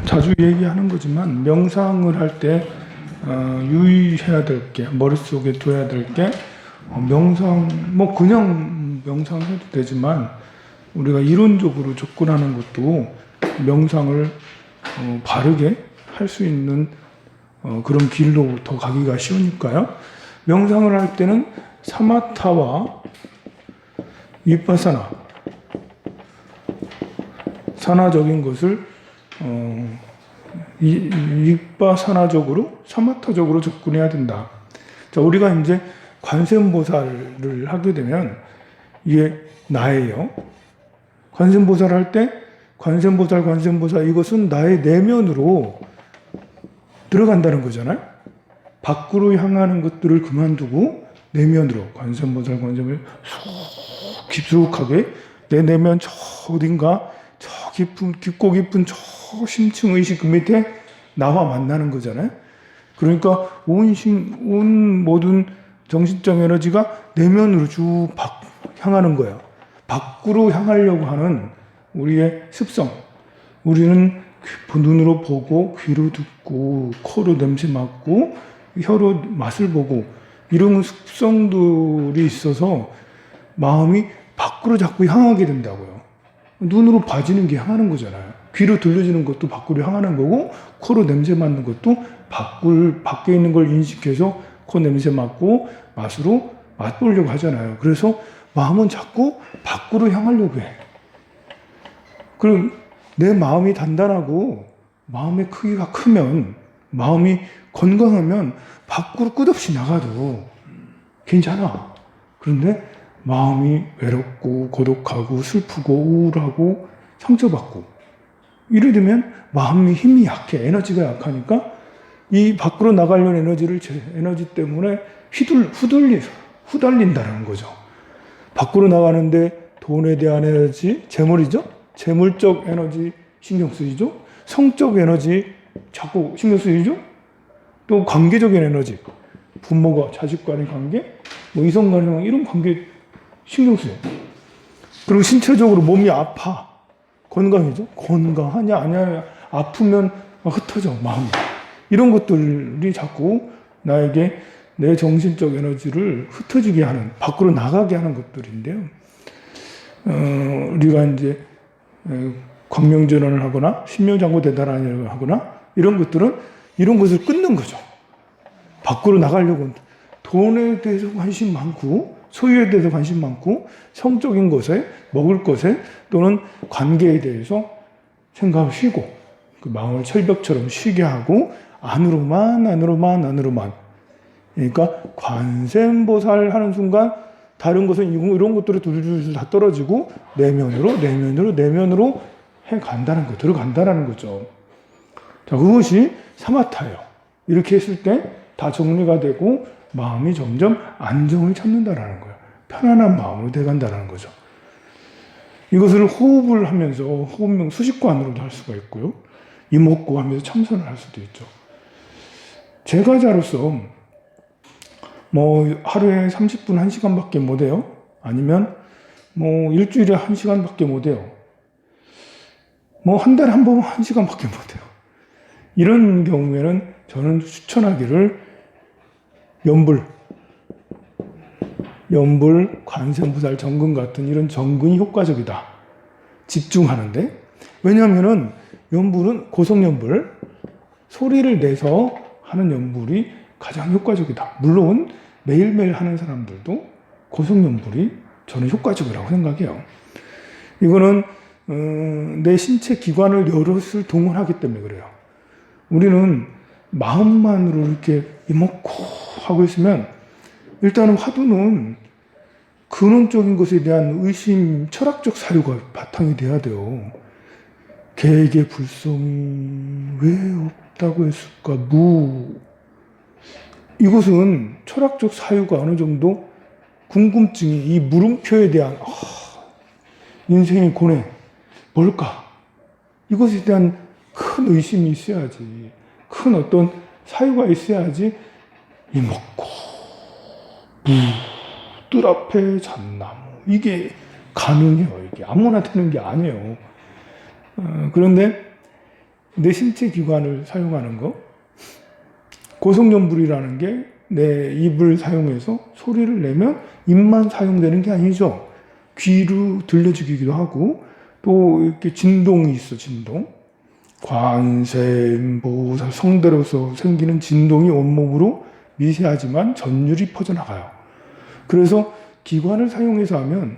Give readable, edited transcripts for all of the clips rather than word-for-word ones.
자주 얘기하는 거지만 명상을 할 때 유의해야 될 게, 머릿속에 둬야 될 게, 명상, 뭐 그냥 명상해도 되지만 우리가 이론적으로 접근하는 것도 명상을 바르게 할 수 있는 그런 길로부터 가기가 쉬우니까요. 명상을 할 때는 사마타와 위파사나, 산화적인 것을 위파사나적으로, 사마타적으로 접근해야 된다. 자, 우리가 이제 관세음보살을 하게 되면 이게 나예요. 관세음보살을 할 때 관세음보살 이것은 나의 내면으로 들어간다는 거잖아요. 밖으로 향하는 것들을 그만두고 내면으로 관세음보살 쏙 깊숙하게 내 내면 저 어딘가 저 깊고 깊은 저 심층 의식 그 밑에 나와 만나는 거잖아요. 그러니까 온 모든 정신적 에너지가 내면으로 쭉 향하는 거예요. 밖으로 향하려고 하는 우리의 습성. 우리는 눈으로 보고, 귀로 듣고, 코로 냄새 맡고, 혀로 맛을 보고, 이런 습성들이 있어서 마음이 밖으로 자꾸 향하게 된다고요. 눈으로 봐지는 게 향하는 거잖아요. 귀로 들려지는 것도 밖으로 향하는 거고, 코로 냄새 맡는 것도 밖에 있는 걸 인식해서 코 냄새 맡고, 맛으로 맛보려고 하잖아요. 그래서 마음은 자꾸 밖으로 향하려고 해. 그럼 내 마음이 단단하고 마음의 크기가 크면, 마음이 건강하면 밖으로 끝없이 나가도 괜찮아. 그런데 마음이 외롭고 고독하고 슬프고 우울하고 상처받고 이래 되면 마음이 힘이 약해. 에너지가 약하니까 이 밖으로 나가려는 에너지를 제 에너지 때문에 후달린다는 거죠. 밖으로 나가는데 돈에 대한 에너지, 재물이죠. 재물적 에너지 신경 쓰이죠. 성적 에너지 자꾸 신경 쓰이죠. 또 관계적인 에너지, 부모가 자식 간의 관계, 뭐 이성 간의 관계, 이런 관계 신경 쓰여요. 그리고 신체적으로 몸이 아파. 건강이죠. 건강하냐 아니냐, 아프면 흩어져 마음이. 이런 것들이 자꾸 나에게 내 정신적 에너지를 흩어지게 하는, 밖으로 나가게 하는 것들인데요. 우리가 이제 광명전환을 하거나 신명장구 대단하냐고 하거나 이런 것들은 이런 것을 끊는 거죠. 밖으로 나가려고 돈에 대해서 관심 많고, 소유에 대해서 관심 많고, 성적인 것에, 먹을 것에, 또는 관계에 대해서 생각을 쉬고, 그 마음을 철벽처럼 쉬게 하고, 안으로만. 그러니까 관세음보살 하는 순간 다른 것은 이런 것들이 둘둘 다 떨어지고 내면으로 해 간다는 거, 들어간다는 거죠. 자, 그것이 사마타예요. 이렇게 했을 때 다 정리가 되고 마음이 점점 안정을 찾는다라는 거예요. 편안한 마음으로 돼간다는 거죠. 이것을 호흡을 하면서 호흡명 수식관으로도 할 수가 있고요. 이목구 하면서 참선을 할 수도 있죠. 제가자로서 뭐 하루에 30분 1시간밖에 못 해요. 아니면 뭐 일주일에 1시간밖에 못 해요. 뭐 한 달에 한 번 1시간밖에 못 해요. 이런 경우에는 저는 추천하기를 연불, 관세음보살 정근 같은 이런 정근이 효과적이다. 집중하는데. 왜냐하면은 연불은 고성연불, 소리를 내서 하는 연불이 가장 효과적이다. 물론 매일매일 하는 사람들도 고성연불이 저는 효과적이라고 생각해요. 이거는 내 신체 기관을 여럿을 동원하기 때문에 그래요. 우리는 마음만으로 이렇게 이먹고 하고 있으면 일단은 화두는 근원적인 것에 대한 의심, 철학적 사유가 바탕이 돼야 돼요. 개에게 불성이 왜 없다고 했을까? 이것은 철학적 사유가 어느 정도 궁금증이, 이 물음표에 대한 인생의 고뇌 뭘까? 이것에 대한 큰 의심이 있어야지, 큰 어떤 사유가 있어야지 이먹고 뜰 앞에 잣나무 이게 가능해요. 이게 아무나 되는 게 아니에요. 그런데 내 신체 기관을 사용하는 거, 고성연불이라는 게 내 입을 사용해서 소리를 내면 입만 사용되는 게 아니죠. 귀로 들려주기도 하고, 또 이렇게 진동이 있어, 진동. 관세음보살 성대로서 생기는 진동이 온몸으로 미세하지만 전율이 퍼져나가요. 그래서 기관을 사용해서 하면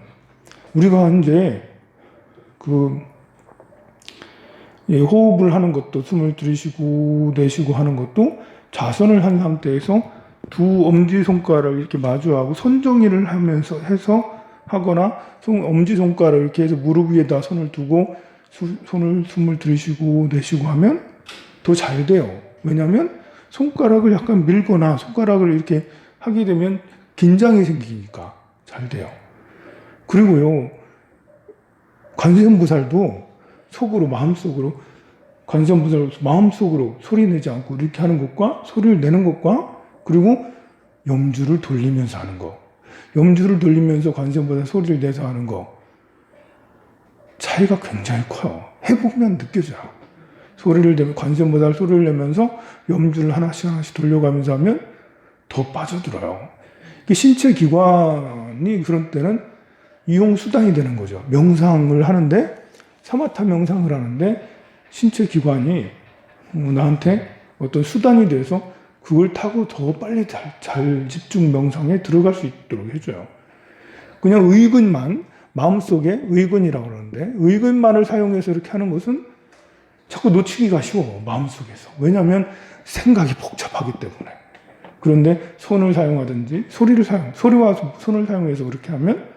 우리가 이제 호흡을 하는 것도, 숨을 들이쉬고 내쉬고 하는 것도 좌선을 한 상태에서 두 엄지손가락을 이렇게 마주하고 손정리를 하면서 해서 하거나 엄지손가락을 이렇게 해서 무릎 위에다 손을 두고 숨을 들이쉬고 내쉬고 하면 더 잘 돼요. 왜냐하면 손가락을 약간 밀거나 손가락을 이렇게 하게 되면 긴장이 생기니까 잘 돼요. 그리고요, 관세음보살도 속으로, 마음속으로, 관세음보살 마음속으로 소리 내지 않고 이렇게 하는 것과 소리를 내는 것과, 그리고 염주를 돌리면서 하는 거, 염주를 돌리면서 관세음보살 소리를 내서 하는 거, 차이가 굉장히 커요. 해보면 느껴져요. 소리를 내면, 관세음보살 소리를 내면서 염주를 하나씩 하나씩 돌려가면서 하면 더 빠져들어요. 신체 기관이 그런 때는 이용 수단이 되는 거죠. 명상을 하는데, 사마타 명상을 하는데 신체 기관이 나한테 어떤 수단이 돼서 그걸 타고 더 빨리 잘 집중 명상에 들어갈 수 있도록 해줘요. 그냥 의근만, 마음속에 의근이라고 그러는데, 의근만을 사용해서 이렇게 하는 것은 자꾸 놓치기가 쉬워, 마음속에서. 왜냐하면 생각이 복잡하기 때문에. 그런데 손을 사용하든지 소리와 손을 사용해서 그렇게 하면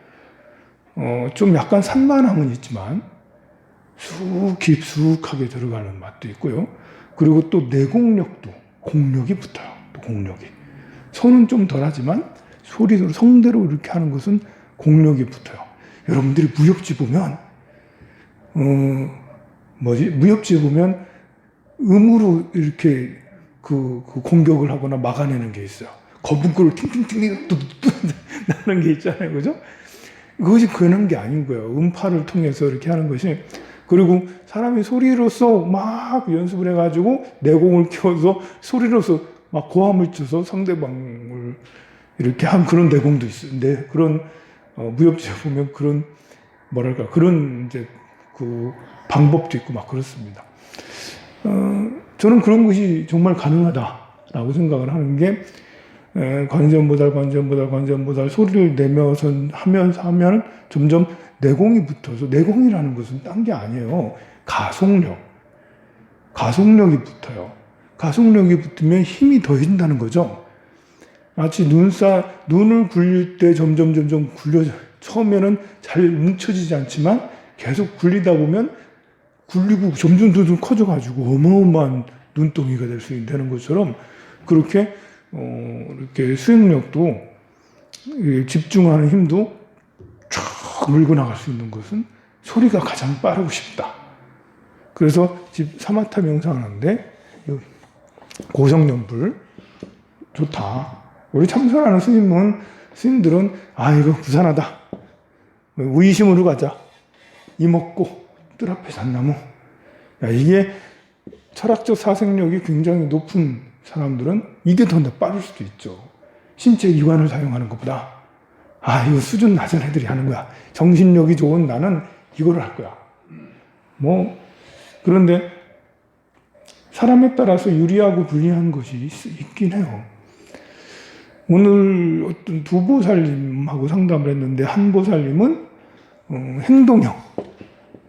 좀 약간 산만함은 있지만 쑥 깊숙하게 들어가는 맛도 있고요. 그리고 또 내공력도, 공력이 붙어요. 또 공력이. 손은 좀 덜하지만 소리로, 성대로 이렇게 하는 것은 공력이 붙어요. 여러분들이 무협지 보면 무협지 보면 음으로 이렇게 그 공격을 하거나 막아내는 게 있어요. 거북골을 팅팅팅 나는 게 있잖아요. 그죠? 그것이 그런 게 아닌 거예요. 음파를 통해서 이렇게 하는 것이. 그리고 사람이 소리로서 막 연습을 해가지고 내공을 키워서 소리로서 막 고함을 쳐서 상대방을 이렇게 한 그런 내공도 있어요. 근데 그런 무협지에 보면 그런 뭐랄까 그런 이제 그 방법도 있고 막 그렇습니다. 저는 그런 것이 정말 가능하다라고 생각을 하는 게, 관세음보살 소리를 내면서 하면 점점 내공이 붙어서, 내공이라는 것은 딴 게 아니에요. 가속력이 붙어요. 가속력이 붙으면 힘이 더해진다는 거죠. 마치 눈을 굴릴 때 점점 굴려져. 처음에는 잘 뭉쳐지지 않지만 계속 굴리다 보면 굴리고 점점 커져가지고 어마어마한 눈덩이가 되는 것처럼, 그렇게 이렇게 수행력도, 집중하는 힘도 쫙 밀고 나갈 수 있는 것은 소리가 가장 빠르고 쉽다. 그래서 사마타 명상하는데 고성연불 좋다. 우리 참선하는 스님들은 이거 부산하다. 우이심으로 가자. 이먹고 뜰 앞에 잣나무. 이게 철학적 사색력이 굉장히 높은 사람들은 이게 더 빠를 수도 있죠. 신체 기관을 사용하는 것보다 이거 수준 낮은 애들이 하는 거야. 정신력이 좋은 나는 이거를 할 거야. 그런데 사람에 따라서 유리하고 불리한 것이 있긴 해요. 오늘 어떤 두 보살님하고 상담을 했는데, 한 보살님은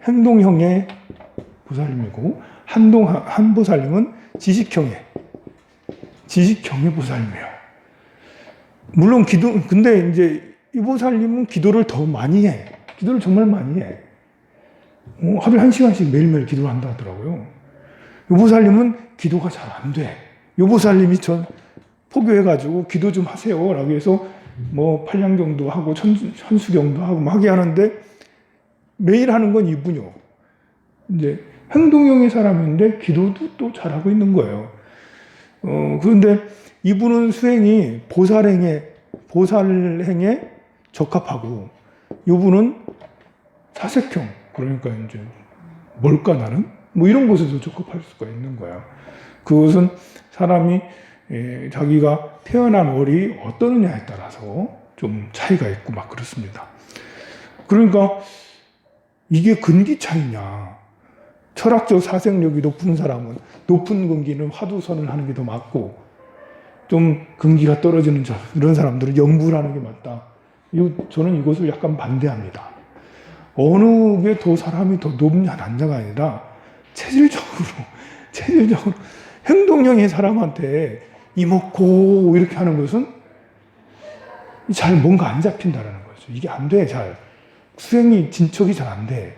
행동형의 보살님이고, 한 보살님은 지식형의 보살님이에요. 물론 근데 이제 이 보살님은 기도를 더 많이 해. 기도를 정말 많이 해. 하루에 1시간씩 매일매일 기도를 한다 하더라고요. 이 보살님은 기도가 잘 안 돼. 이 보살님이 포교해가지고 기도 좀 하세요 라고 해서 팔량경도 하고 천수경도 하고 하게 하는데, 매일 하는 건 이분이요. 이제 행동형의 사람인데 기도도 또 잘하고 있는 거예요. 그런데 이분은 수행이 보살행에 적합하고, 이분은 사색형. 그러니까 이제 뭘까 나는? 뭐 이런 것에도 적합할 수가 있는 거예요. 그것은 사람이 자기가 태어난 월이 어떠느냐에 따라서 좀 차이가 있고 막 그렇습니다. 그러니까 이게 근기 차이냐. 철학적 사생력이 높은 사람은 높은 근기는 화두선을 하는 게 더 맞고, 좀 근기가 떨어지는 이런 사람들은 염불 하는 게 맞다. 저는 이것을 약간 반대합니다. 어느 게 더 사람이 더 높냐 낮냐가 아니라 체질적으로 행동형의 사람한테 이먹고 이렇게 하는 것은 잘 뭔가 안 잡힌다라는 거죠. 이게 안 돼, 잘. 수행이 진척이 잘 안 돼.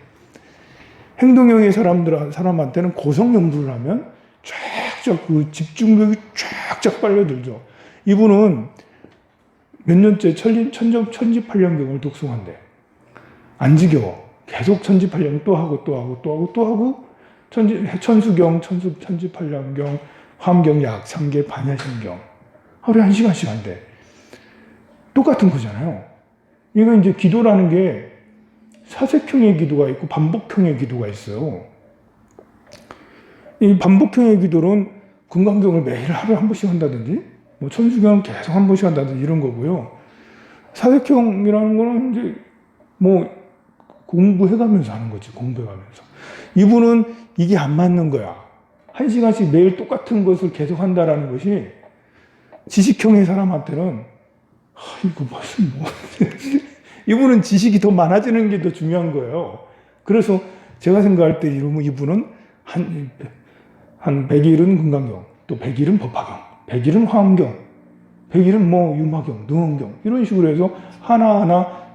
행동형의 사람한테는 고성연불을 하면 쫙쫙 그 집중력이 쫙쫙 빨려들죠. 이분은 몇 년째 천지팔령경을 독송한대. 안 지겨워. 계속 천지팔령 또 하고 또 하고 또 하고 또 하고 천수경, 천지팔령경, 화엄경, 약상계, 반야심경 하루에 1시간씩 한대. 똑같은 거잖아요. 이거 이제 기도라는 게 사색형의 기도가 있고 반복형의 기도가 있어요. 이 반복형의 기도는 금강경을 매일 하루에 한 번씩 한다든지, 뭐 천수경을 계속 한 번씩 한다든지 이런 거고요. 사색형이라는 거는 이제 뭐 공부해가면서 하는 거지, 공부해가면서. 이분은 이게 안 맞는 거야. 1시간씩 매일 똑같은 것을 계속 한다라는 것이 지식형의 사람한테는 이거 무슨 뭐 이분은 지식이 더 많아지는 게 더 중요한 거예요. 그래서 제가 생각할 때 이분은 한 100일은 금강경, 또 100일은 법화경, 100일은 화엄경, 100일은 뭐 유마경, 능엄경 이런 식으로 해서 하나하나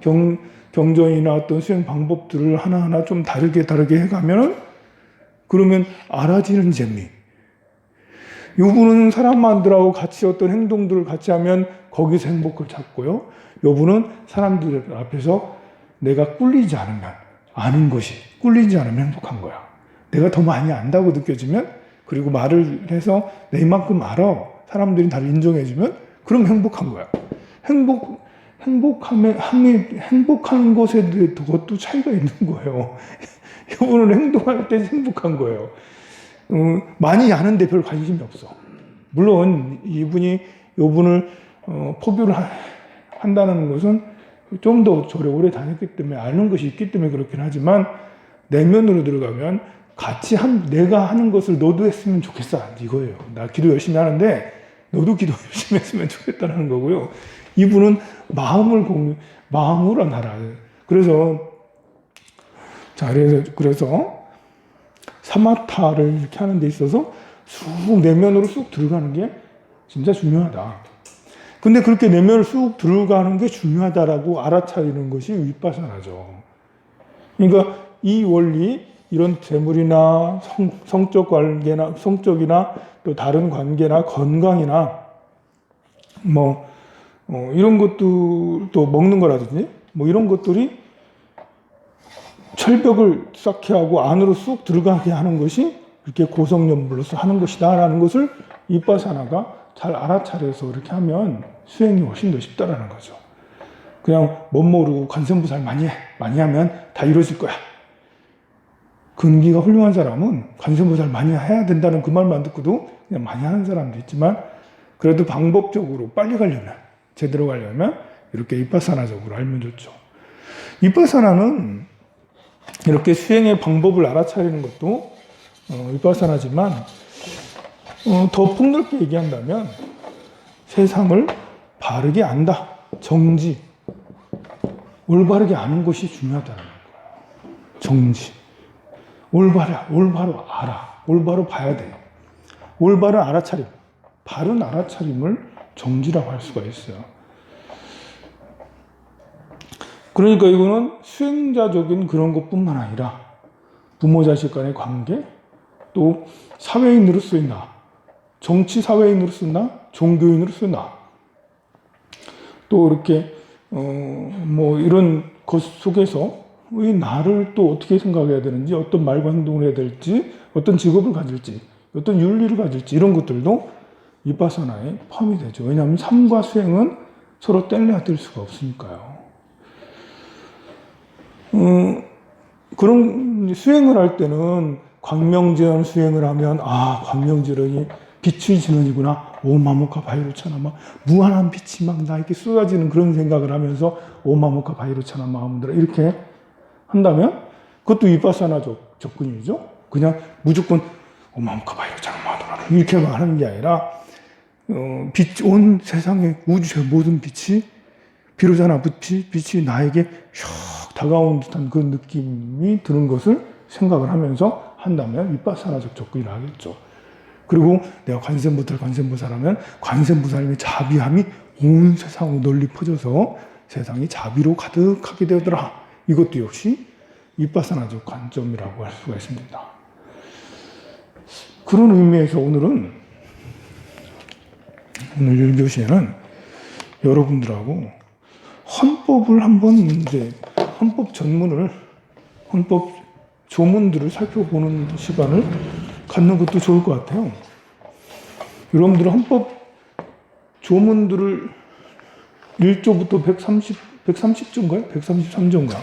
경전이나 어떤 수행 방법들을 하나하나 좀 다르게 해가면은 그러면 알아지는 재미. 요분은 사람들하고 같이 어떤 행동들을 같이 하면 거기서 행복을 찾고요. 요분은 사람들 앞에서 내가 꿀리지 않으면, 아는 것이 꿀리지 않으면 행복한 거야. 내가 더 많이 안다고 느껴지면, 그리고 말을 해서 내 이만큼 알아. 사람들이 나를 인정해주면, 그럼 행복한 거야. 행복한 것에 대해 그것도 차이가 있는 거예요. 요분은 행동할 때 행복한 거예요. 많이 아는데 별 관심이 없어. 물론 요분을 포교를 한다는 것은 좀 더 저를 오래 다녔기 때문에 아는 것이 있기 때문에 그렇긴 하지만, 내면으로 들어가면 같이 내가 하는 것을 너도 했으면 좋겠어, 이거예요. 나 기도 열심히 하는데 너도 기도 열심히 했으면 좋겠다는 거고요. 이분은 마음으로 하라. 그래서 사마타를 이렇게 하는 데 있어서 쑥 내면으로 쑥 들어가는 게 진짜 중요하다. 근데 그렇게 내면을 쑥 들어가는 게 중요하다라고 알아차리는 것이 윗바사나죠. 그러니까 이 원리, 이런 재물이나 성적 관계나, 성적이나 또 다른 관계나 건강이나 이런 것도 또 먹는 거라든지 뭐 이런 것들이 철벽을 쌓게 하고 안으로 쑥 들어가게 하는 것이 이렇게 고성연불로서 하는 것이다라는 것을 윗바사나가 잘 알아차려서 이렇게 하면 수행이 훨씬 더 쉽다라는 거죠. 그냥 못 모르고 관세음보살 많이 하면 다 이루어질 거야. 근기가 훌륭한 사람은 관세음보살 많이 해야 된다는 그 말만 듣고도 그냥 많이 하는 사람도 있지만, 그래도 방법적으로 빨리 가려면, 제대로 가려면 이렇게 윗바사나적으로 알면 좋죠. 윗바사나는 이렇게 수행의 방법을 알아차리는 것도 윗바사나지만, 더 폭넓게 얘기한다면 세상을 바르게 안다. 정지. 올바르게 아는 것이 중요하다는 거예요. 정지. 올바로 알아. 올바로 봐야 돼. 올바른 알아차림. 바른 알아차림을 정지라고 할 수가 있어요. 그러니까 이거는 수행자적인 그런 것뿐만 아니라 부모 자식 간의 관계, 또 사회인으로서의 나, 정치 사회인으로서 나, 종교인으로서 나, 또 이렇게 이런 것 속에서 이 나를 또 어떻게 생각해야 되는지, 어떤 말과 행동을 해야 될지, 어떤 직업을 가질지, 어떤 윤리를 가질지, 이런 것들도 윗바사나에 포함이 되죠. 왜냐하면 삶과 수행은 서로 뗄래야 뗄 수가 없으니까요. 그런 수행을 할 때는 광명지원 수행을 하면 광명지원이 빛의 진원이구나. 오마모카 바이로차나 막 무한한 빛이 막 나에게 쏟아지는 그런 생각을 하면서 오마모카 바이로차나 마음들아 이렇게 한다면 그것도 위파사나 접근이죠. 그냥 무조건 오마모카 바이로차나 마음들아 이렇게만 하는 게 아니라 온 세상의 우주의 모든 빛이 비로자나 빛이 나에게 슉 다가온 듯한 그런 느낌이 드는 것을 생각을 하면서 한다면 위파사나적 접근을 하겠죠. 그리고 내가 관세음보살하면 관세음보살님의 자비함이 온 세상으로 널리 퍼져서 세상이 자비로 가득하게 되더라. 이것도 역시 위파사나적 관점이라고 할 수가 있습니다. 그런 의미에서 오늘 1교시에는 여러분들하고 헌법을 한번 이제 헌법 조문들을 살펴보는 시간을 갖는 것도 좋을 것 같아요. 여러분들은 헌법 조문들을 1조부터 130조인가요? 133조인가?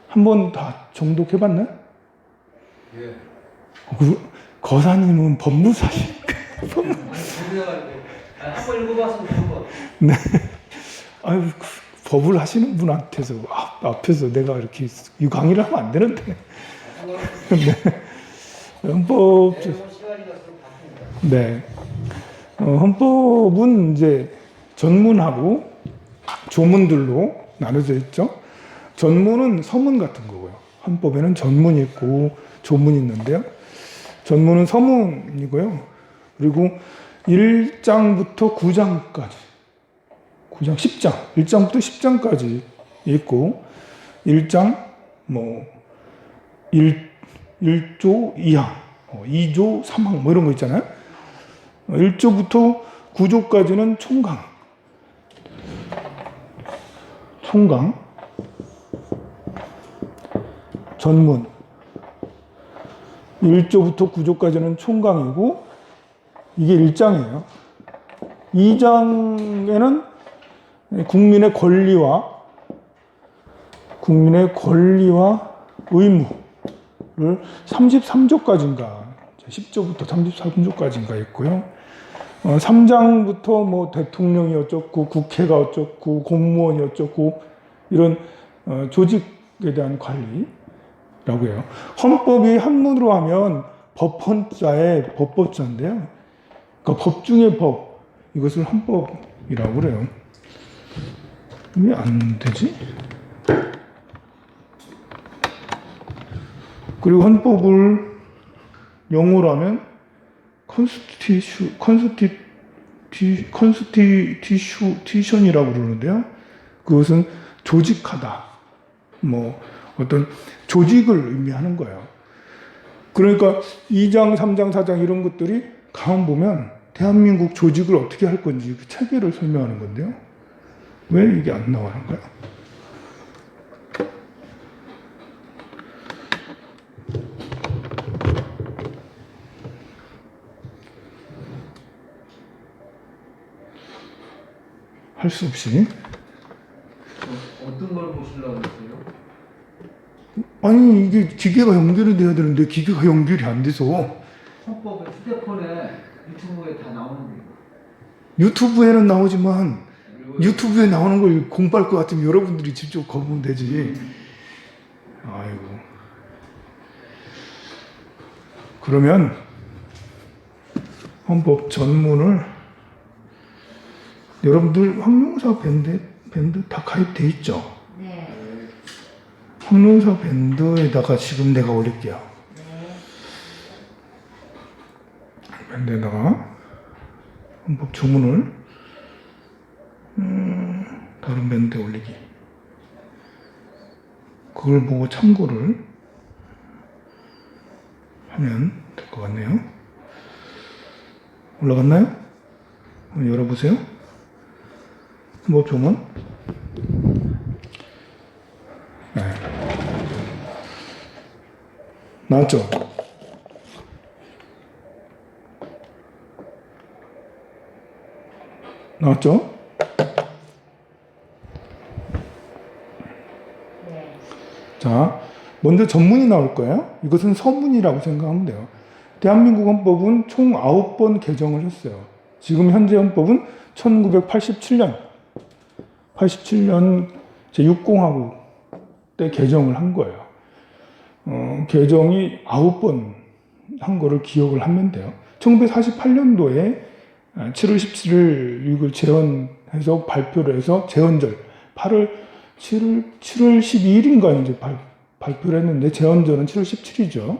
한번 다 정독해봤나요? 예. 거사님은 법무사시니까. 한번 읽어봤으면 좋을 것 같아요. 네. 아유, 법을 하시는 분한테서 앞에서 내가 이렇게 이 강의를 하면 안 되는데. 네. 헌법. 네. 헌법은 이제 전문하고 조문들로 나눠져 있죠. 전문은 서문 같은 거고요. 헌법에는 전문이 있고 조문이 있는데요. 전문은 서문이고요. 그리고 1장부터 9장까지, 9장, 10장, 1장부터 10장까지 있고, 1장, 1조 2항, 2조 3항, 이런 거 있잖아요. 1조부터 9조까지는 총강, 전문. 1조부터 9조까지는 총강이고, 이게 1장이에요. 2장에는 국민의 권리와 의무를 33조까지인가, 10조부터 33조까지인가 있고요. 3장부터 대통령이 어쩌고, 국회가 어쩌고, 공무원이 어쩌고, 이런 조직에 대한 관리라고 해요. 헌법이 한문으로 하면 법헌자의 법법자인데요. 그러니까 법 중의 법, 이것을 헌법이라고 그래요. 왜 안 되지? 그리고 헌법을 영어로 하면 컨스티튜션이라고 그러는데요. 그것은 조직하다. 어떤 조직을 의미하는 거예요. 그러니까 2장, 3장, 4장 이런 것들이 가만 보면 대한민국 조직을 어떻게 할 건지 그 체계를 설명하는 건데요. 왜 이게 안 나오는 거야? 할 수 없이. 어떤 걸 보시려고 했어요? 아니 이게 기계가 연결이 돼야 되는데 기계가 연결이 안 돼서. 헌법은 휴대폰에 유튜브에 다 나오는데. 유튜브에는 나오지만 유튜브에 나오는 걸 공부할 것 같으면 여러분들이 직접 거보면 되지. 아이고. 그러면 헌법 전문을 여러분들 황룡사 밴드 다 가입돼 있죠? 네. 황룡사 밴드에다가 지금 내가 올릴게요. 네. 밴드에다가 헌법 조문을 다른 밴드에 올리기. 그걸 보고 참고를 하면 될 것 같네요. 올라갔나요? 한번 열어보세요. 헌법 조문. 네. 나왔죠? 나왔죠? 네. 자, 먼저 전문이 나올 거예요. 이것은 서문이라고 생각하면 돼요. 대한민국 헌법은 총 9번 개정을 했어요. 지금 현재 헌법은 1987년 제6공화국 때 개정을 한 거예요. 개정이 9번 한 거를 기억을 하면 돼요. 1948년도에 7월 17일 이걸 제헌해서 발표를 해서 제헌절 7월 12일인가 이제 발표를 했는데 제헌절은 7월 17일이죠.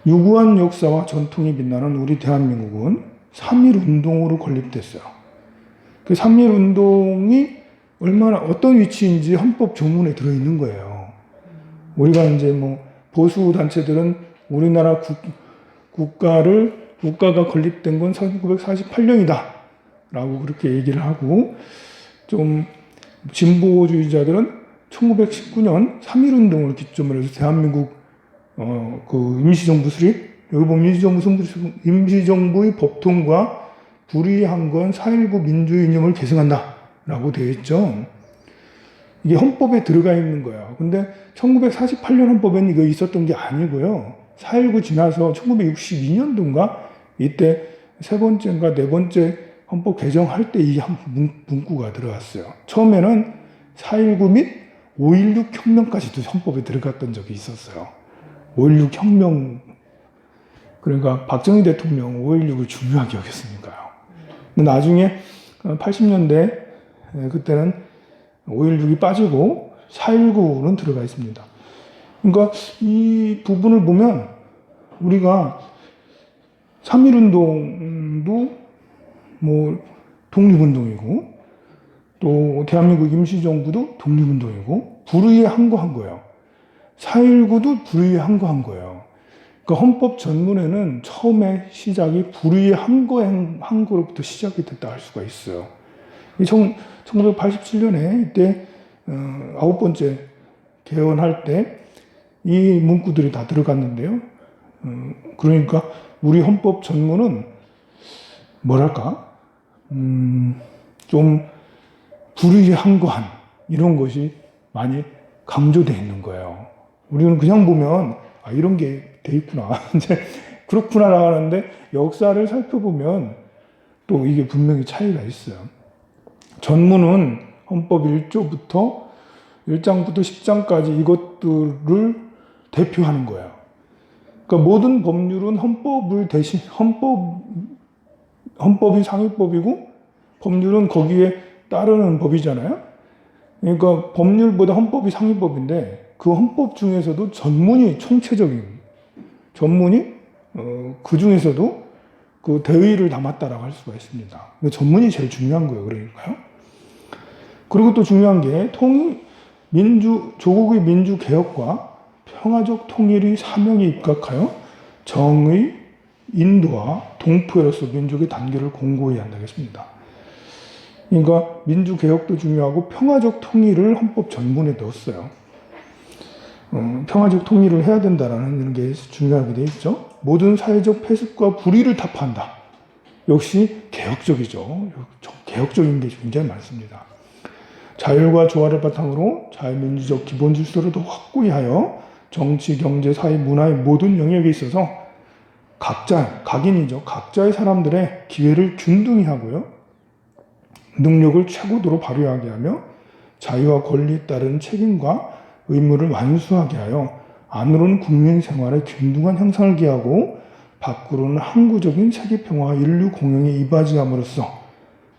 유구한 역사와 전통이 빛나는 우리 대한민국은 3.1 운동으로 건립됐어요. 그 3.1 운동이 얼마나 어떤 위치인지 헌법 조문에 들어있는 거예요. 우리가 이제 뭐 보수 단체들은 우리나라 국가가 건립된 건 1948년이다 라고 그렇게 얘기를 하고, 좀 진보주의자들은 1919년 3.1 운동을 기점으로 해서 대한민국 그 임시정부 수립, 여기 보면 임시정부의 법통과 불의한 건 4.19 민주주의 이념을 계승한다 라고 되어 있죠. 이게 헌법에 들어가 있는 거예요. 근데 1948년 헌법에는 이거 있었던 게 아니고요. 4.19 지나서 1962년도인가 이때 세 번째인가 네 번째 헌법 개정할 때 이 문구가 들어갔어요. 처음에는 4.19 및 5.16 혁명까지도 헌법에 들어갔던 적이 있었어요. 5.16 혁명, 그러니까 박정희 대통령 5.16을 중요하게 여겼으니까요. 나중에 80년대 그때는 5.16이 빠지고 4.19는 들어가 있습니다. 그러니까 이 부분을 보면 우리가 3.1 운동도 뭐 독립운동이고 또 대한민국 임시정부도 독립운동이고 불의에 항거한 거예요. 4.19도 불의에 항거한 거예요. 그러니까 헌법 전문에는 처음에 시작이 불의에 항거로부터 시작이 됐다 할 수가 있어요. 1987년에 이때 9번째 개헌할 때 이 문구들이 다 들어갔는데요. 그러니까 우리 헌법 전문은 뭐랄까 좀 불의에 항거한 이런 것이 많이 강조되어 있는 거예요. 우리는 그냥 보면 이런 게 돼 있구나 이제 그렇구나 하는데 역사를 살펴보면 또 이게 분명히 차이가 있어요. 전문은 헌법 1조부터 1장부터 10장까지 이것들을 대표하는 거예요. 그러니까 모든 법률은 헌법이 상위법이고 법률은 거기에 따르는 법이잖아요. 그러니까 법률보다 헌법이 상위법인데 그 헌법 중에서도 전문이 총체적인 전문이 그 중에서도 그 대의를 담았다라고 할 수가 있습니다. 전문이 제일 중요한 거예요. 그러니까요. 그리고 또 중요한 게 조국의 민주 개혁과 평화적 통일의 사명에 입각하여 정의, 인도와 동포로서 민족의 단계를 공고히 한다겠습니다. 그러니까 민주 개혁도 중요하고 평화적 통일을 헌법 전문에 넣었어요. 평화적 통일을 해야 된다라는 게 중요하게 되어 있죠. 모든 사회적 폐습과 불의를 타파한다. 역시 개혁적이죠. 개혁적인 게 굉장히 많습니다. 자율과 조화를 바탕으로 자유민주적 기본 질서를 더 확고히 하여 정치, 경제, 사회, 문화의 모든 영역에 있어서 각자의 사람들의 기회를 균등히 하고요. 능력을 최고도로 발휘하게 하며 자유와 권리에 따른 책임과 의무를 완수하게 하여 안으로는 국민 생활의 균등한 형상을 기하고 밖으로는 항구적인 세계평화와 인류 공영에 이바지함으로써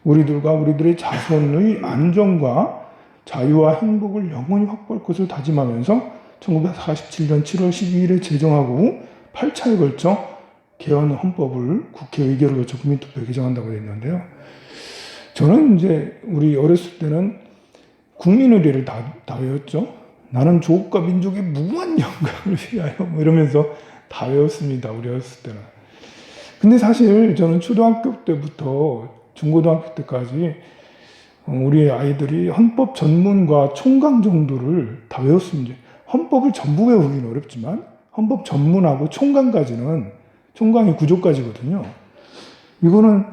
우리들과 우리들의 자손의 안정과 자유와 행복을 영원히 확보할 것을 다짐하면서 1947년 7월 12일에 제정하고 8차에 걸쳐 개헌 헌법을 국회 의결을 거쳐 국민투표에 개정한다고 되어 있는데요. 저는 이제 우리 어렸을 때는 국민의례를 다 외웠죠. 나는 조국과 민족의 무궁한 영광을 위하여 뭐 이러면서 다 외웠습니다. 우리 어렸을 때는. 근데 사실 저는 초등학교 때부터 중고등학교 때까지 우리 아이들이 헌법 전문과 총강 정도를 다 외웠습니다. 헌법을 전부 외우기는 어렵지만 헌법 전문하고 총강까지는 총강이 9조까지거든요. 이거는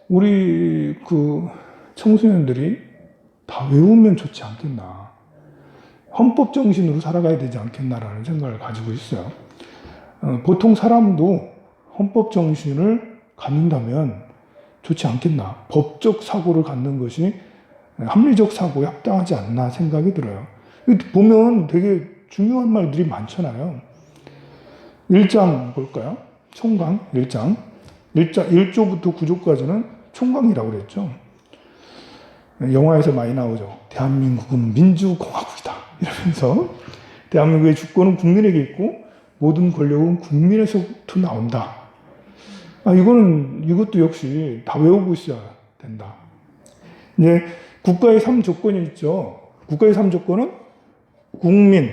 우리 그 청소년들이 다 외우면 좋지 않겠나. 헌법 정신으로 살아가야 되지 않겠나라는 생각을 가지고 있어요. 보통 사람도 헌법 정신을 갖는다면 좋지 않겠나. 법적 사고를 갖는 것이 합리적 사고에 합당하지 않나 생각이 들어요. 보면 되게 중요한 말들이 많잖아요. 1장 볼까요? 총강 1장. 1조부터 9조까지는 총강이라고 그랬죠. 영화에서 많이 나오죠. 대한민국은 민주공화국이다. 이러면서 대한민국의 주권은 국민에게 있고 모든 권력은 국민에서부터 나온다. 이것도 역시 다 외우고 있어야 된다. 이제 국가의 3조건이 있죠. 국가의 3조건은 국민,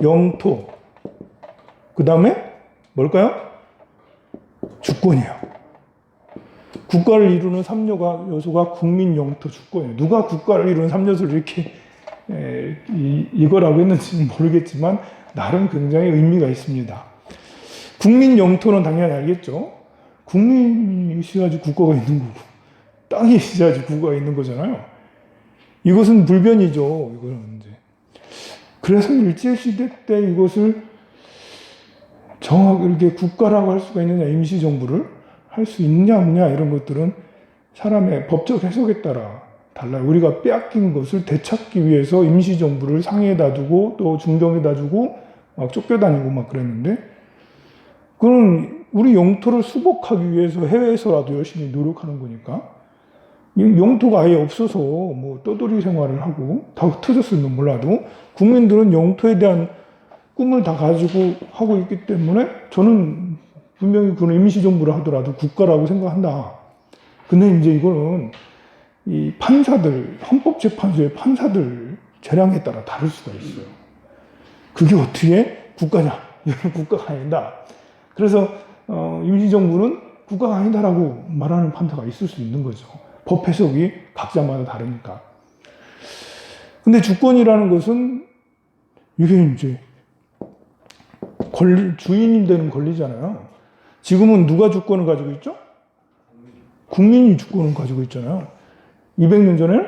영토, 그 다음에 뭘까요? 주권이에요. 국가를 이루는 3요소가 국민, 영토, 주권이에요. 누가 국가를 이루는 3요소를 이렇게 이거라고 했는지는 모르겠지만 나름 굉장히 의미가 있습니다. 국민 영토는 당연히 알겠죠. 국민이 있어야지 국가가 있는 거고 땅이 있어야지 국가가 있는 거잖아요. 이것은 불변이죠. 이거는 이제. 그래서 일제시대 때 이것을 정확하게 이렇게 국가라고 할 수가 있느냐, 임시정부를 할 수 있냐 없냐 이런 것들은 사람의 법적 해석에 따라 달라요. 우리가 빼앗긴 것을 되찾기 위해서 임시정부를 상해에다 두고 또 중정에다 두고 막 쫓겨다니고 막 그랬는데, 그건 우리 영토를 수복하기 위해서 해외에서라도 열심히 노력하는 거니까. 영토가 아예 없어서 뭐 떠돌이 생활을 하고 다 흩어졌으면 몰라도 국민들은 영토에 대한 꿈을 다 가지고 하고 있기 때문에 저는 분명히 그런 임시정부를 하더라도 국가라고 생각한다. 근데 이제 이거는 이 판사들, 헌법재판소의 판사들 재량에 따라 다를 수가 있어요. 그게 어떻게 국가냐? 이건 국가가 아니다. 그래서 임시정부는 국가가 아니다라고 말하는 판사가 있을 수 있는 거죠. 법 해석이 각자마다 다르니까. 근데 주권이라는 것은 이게 이제 주인이 되는 권리잖아요. 지금은 누가 주권을 가지고 있죠? 국민이 주권을 가지고 있잖아요. 200년 전에는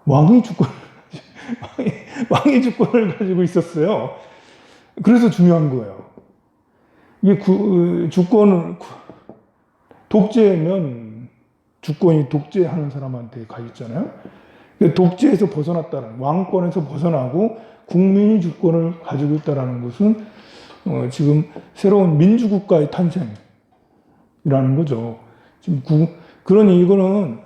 왕이 주권을 가지고 있었어요. 그래서 중요한 거예요. 이게 주권을 독재면 주권이 독재하는 사람한테 가 있잖아요. 독재에서 벗어났다는, 왕권에서 벗어나고 국민이 주권을 가지고 있다는 것은 지금 새로운 민주국가의 탄생이라는 거죠. 지금 그러니 이거는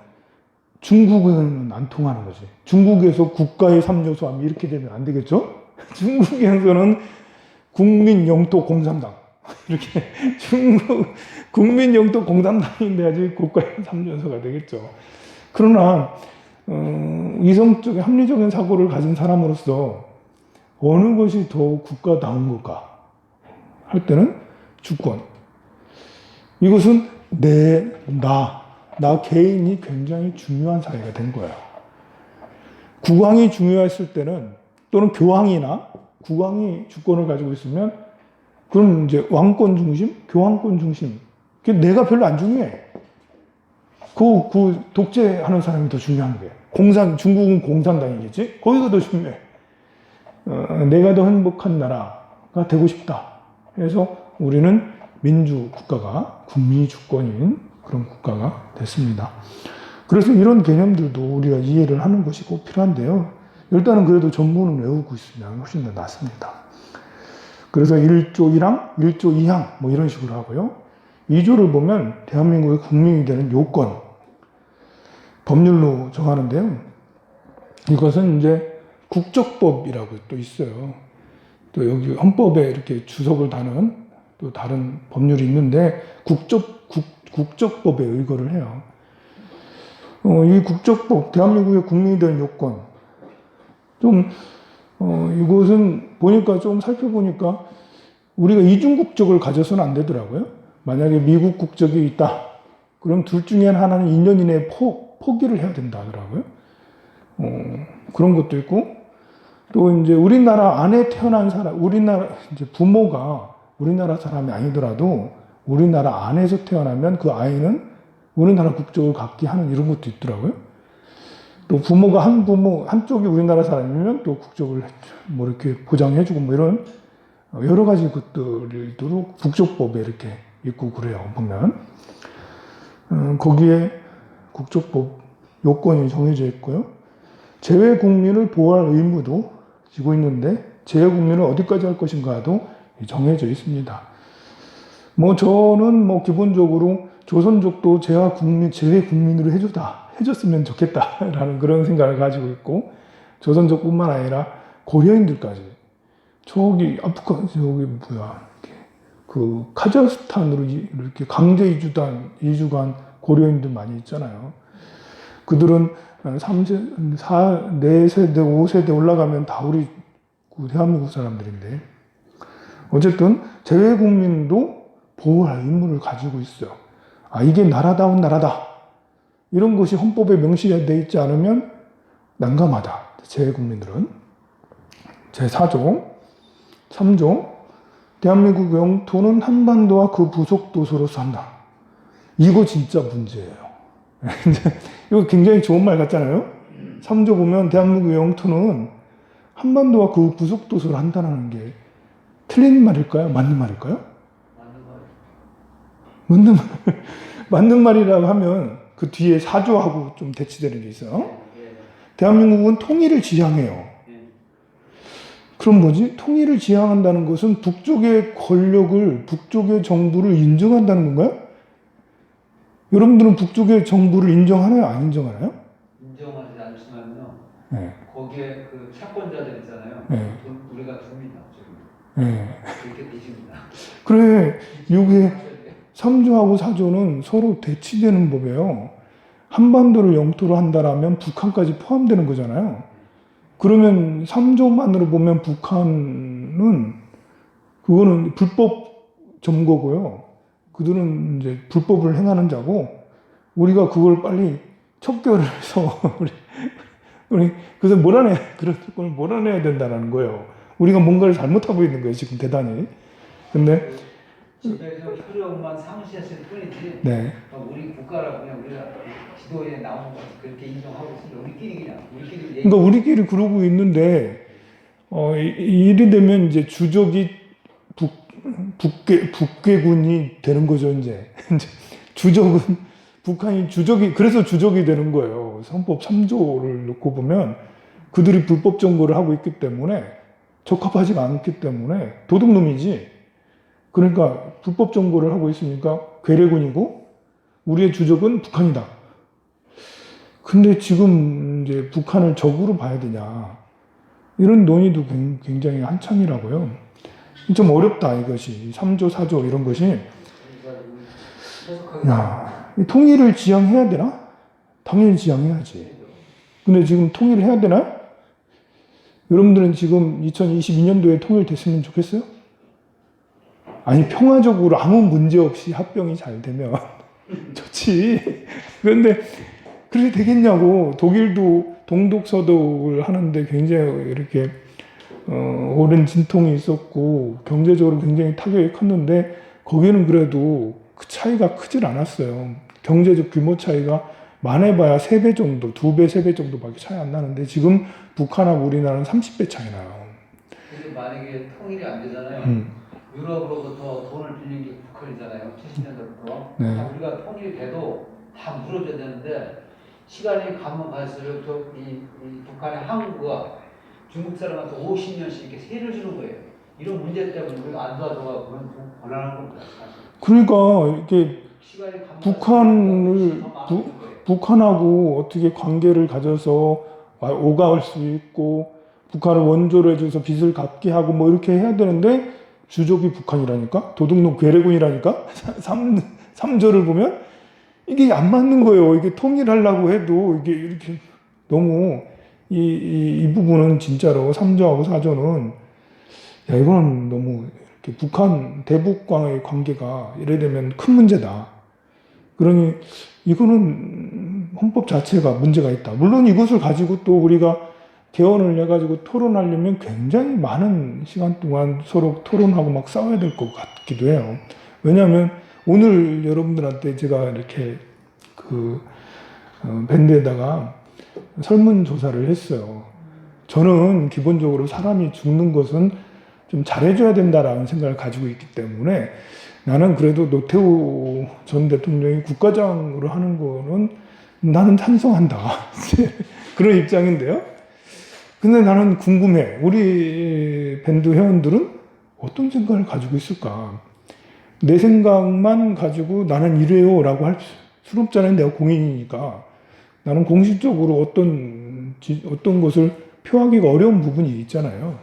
중국은 안 통하는 거지. 중국에서 국가의 3요소 하면 이렇게 되면 안 되겠죠? 중국에서는 국민 영토 공산당 이렇게 국민 영토 공산당이 돼야지 국가의 3요소가 되겠죠. 그러나 이성적인 합리적인 사고를 가진 사람으로서 어느 것이 더 국가다운 걸까 할 때는 주권. 이것은 나 개인이 굉장히 중요한 사회가 된 거예요. 국왕이 중요했을 때는, 또는 교황이나 국왕이 주권을 가지고 있으면, 그럼 이제 왕권 중심, 교황권 중심. 내가 별로 안 중요해. 그 독재하는 사람이 더 중요한 거예요. 중국은 공산당이겠지? 거기가 더 중요해. 내가 더 행복한 나라가 되고 싶다. 그래서 우리는 민주 국가가, 국민이 주권인 그런 국가가 됐습니다. 그래서 이런 개념들도 우리가 이해를 하는 것이 꼭 필요한데요. 일단은 그래도 전문을 외우고 있으면 훨씬 더 낫습니다. 그래서 1조 1항, 1조 2항 뭐 이런 식으로 하고요. 2조를 보면 대한민국의 국민이 되는 요건, 법률로 정하는데요. 이것은 이제 국적법이라고 또 있어요. 또 여기 헌법에 이렇게 주석을 다는 또 다른 법률이 있는데 국적법에 의거를 해요. 이 국적법, 대한민국의 국민이 되는 요건. 이것은 보니까 좀 살펴보니까 우리가 이중국적을 가져서는 안 되더라고요. 만약에 미국 국적이 있다. 그럼 둘 중에 하나는 2년 이내에 포기를 해야 된다 하더라고요. 그런 것도 있고, 또 이제 우리나라 안에 태어난 사람, 우리나라 이제 부모가 우리나라 사람이 아니더라도 우리나라 안에서 태어나면 그 아이는 우리나라 국적을 갖게 하는 이런 것도 있더라고요. 또 부모가 한쪽이 우리나라 사람이면 또 국적을 뭐 이렇게 보장해주고 뭐 이런 여러 가지 것들도 국적법에 이렇게 있고 그래요. 보면 거기에 국적법 요건이 정해져 있고요. 재외 국민을 보호할 의무도 지고 있는데 재외 국민을 어디까지 할 것인가도 정해져 있습니다. 뭐 저는 뭐 기본적으로 조선족도 재외 국민으로 해줬으면 좋겠다라는 그런 생각을 가지고 있고, 조선족뿐만 아니라 고려인들까지 저기 그 카자흐스탄으로 이렇게 강제 이주간 고려인들 많이 있잖아요. 그들은 3세, 4세대, 5세대 올라가면 다 우리 대한민국 사람들인데, 어쨌든 재외 국민도 보호할 의무를 가지고 있어요. 아, 이게 나라다운 나라다. 이런 것이 헌법에 명시되어 있지 않으면 난감하다. 재외 국민들은. 제4조, 3조, 대한민국 영토는 한반도와 그 부속 도서로서 한다. 이거 진짜 문제예요. 이거 굉장히 좋은 말 같잖아요. 3조 보면 대한민국 영토는 한반도와 그 부속 도서를 한다는 게 틀린 말일까요? 맞는 말일까요? 맞는 말이라고 하면 그 뒤에 4조하고 좀 대치되는 게 있어요. 대한민국은 통일을 지향해요. 그럼 뭐지? 통일을 지향한다는 것은 북쪽의 권력을, 북쪽의 정부를 인정한다는 건가요? 여러분들은 북쪽의 정부를 인정하나요? 안 인정하나요? 인정하지 않지만요. 네. 거기에 그 채권자들 있잖아요. 네. 우리가 줍니다. 지금. 네. 그렇게 되십니다. 그래, 이게 3조하고 4조는 서로 대치되는 법이에요. 한반도를 영토로 한다라면 북한까지 포함되는 거잖아요. 그러면 3조만으로 보면 북한은 그거는 불법 점거고요. 그들은 이제 불법을 행하는 자고, 우리가 그걸 빨리 척결을 해서 우리 그래서 그런 걸 몰아내야 된다는 거예요. 우리가 뭔가를 잘못하고 있는 거예요, 지금 대단히. 근데 집에서 효력만 상실했을 뿐이지. 네. 우리 국가라고 그냥 우리가 지도에 나오는 것 그렇게 인정하고 있습니다. 우리끼리 그러니까 우리끼리 그러고 있는데 이래 되면 이제 주적이 북괴군이 되는 거죠. 이제 주적은 북한이 그래서 주적이 되는 거예요. 헌법 3조를 놓고 보면 그들이 불법 점거를 하고 있기 때문에, 적합하지가 않기 때문에 도둑놈이지. 그러니까 불법 점거를 하고 있으니까 괴뢰군이고 우리의 주적은 북한이다. 근데 지금 이제 북한을 적으로 봐야 되냐, 이런 논의도 굉장히 한창이라고요. 좀 어렵다, 이것이. 3조, 4조 이런 것이. 야, 통일을 지향해야 되나? 당연히 지향해야지. 근데 지금 통일을 해야 되나? 여러분들은 지금 2022년도에 통일됐으면 좋겠어요? 아니, 평화적으로 아무 문제 없이 합병이 잘 되면 좋지. 그런데 그렇게 되겠냐고. 독일도 동독서독을 하는데 굉장히 이렇게 오랜 진통이 있었고 경제적으로 굉장히 타격이 컸는데, 거기는 그래도 그 차이가 크질 않았어요. 경제적 규모 차이가 많아봐야 3배 정도, 2배, 3배 정도밖에 차이 안 나는데, 지금 북한하고 우리나라는 30배 차이 나요. 근데 만약에 통일이 안 되잖아요. 유럽으로부터 돈을 빌린 게 북한이잖아요. 70년대부터. 네. 우리가 통일이 돼도 다 물어줘야 되는데, 시간이 가면 갈수록 이 북한의 항구가 중국 사람한테 50년씩 이렇게 세를 주는 거예요. 이런 문제 때문에 우리가 안 도와줘가 그건 좀 곤란한 겁니다. 그러니까 이게 북한을 북한하고 어떻게 관계를 가져서 오가올 수 있고, 북한을 원조로 해줘서 빚을 갚게 하고 뭐 이렇게 해야 되는데, 주적이 북한이라니까? 도둑놈 괴뢰군이라니까? 3조를 보면 이게 안 맞는 거예요. 이게 통일하려고 해도 이게 이렇게 너무 이 부분은 진짜로 3조하고 4조는, 야, 이건 너무 이렇게 대북과의 관계가 이래 되면 큰 문제다. 그러니 이거는 헌법 자체가 문제가 있다. 물론 이것을 가지고 또 우리가 개헌을 해가지고 토론하려면 굉장히 많은 시간 동안 서로 토론하고 막 싸워야 될 것 같기도 해요. 왜냐하면 오늘 여러분들한테 제가 이렇게 밴드에다가 설문조사를 했어요. 저는 기본적으로 사람이 죽는 것은 좀 잘해줘야 된다라는 생각을 가지고 있기 때문에 나는 그래도 노태우 전 대통령이 국가장으로 하는 거는 나는 찬성한다. 그런 입장인데요. 근데 나는 궁금해. 우리 밴드 회원들은 어떤 생각을 가지고 있을까? 내 생각만 가지고 나는 이래요 라고 할 수 없잖아요. 내가 공인이니까. 나는 공식적으로 어떤 것을 표하기가 어려운 부분이 있잖아요.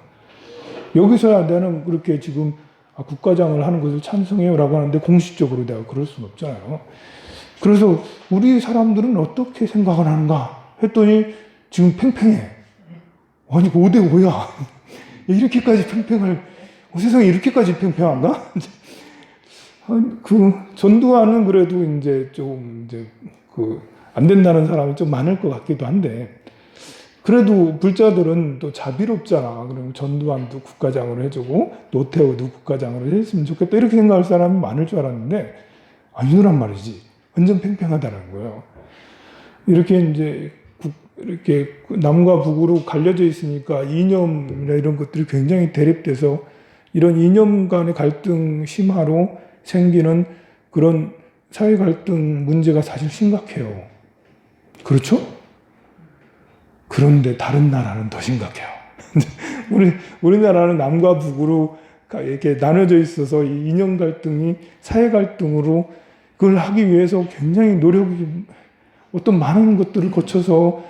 여기서야 나는 그렇게 지금 국가장을 하는 것을 찬성해요 라고 하는데 공식적으로 내가 그럴 수는 없잖아요. 그래서 우리 사람들은 어떻게 생각을 하는가 했더니 지금 팽팽해. 아니 5대 5야. 이렇게까지 팽팽할 세상에 이렇게까지 팽팽한가? 그 전두환은 그래도 이제 좀 이제 안 된다는 사람이 좀 많을 것 같기도 한데 그래도 불자들은 또 자비롭잖아. 그럼 전두환도 국가장으로 해주고 노태우도 국가장으로 했으면 좋겠다 이렇게 생각할 사람이 많을 줄 알았는데 아니더란 말이지. 완전 팽팽하다는 거예요. 이렇게 이제 이렇게 남과 북으로 갈려져 있으니까 이념이나 이런 것들이 굉장히 대립돼서 이런 이념 간의 갈등 심화로 생기는 그런 사회 갈등 문제가 사실 심각해요. 그렇죠? 그런데 다른 나라는 더 심각해요. 우리나라는 남과 북으로 이렇게 나눠져 있어서 이 이념 갈등이 사회 갈등으로 그걸 하기 위해서 굉장히 노력이 어떤 많은 것들을 거쳐서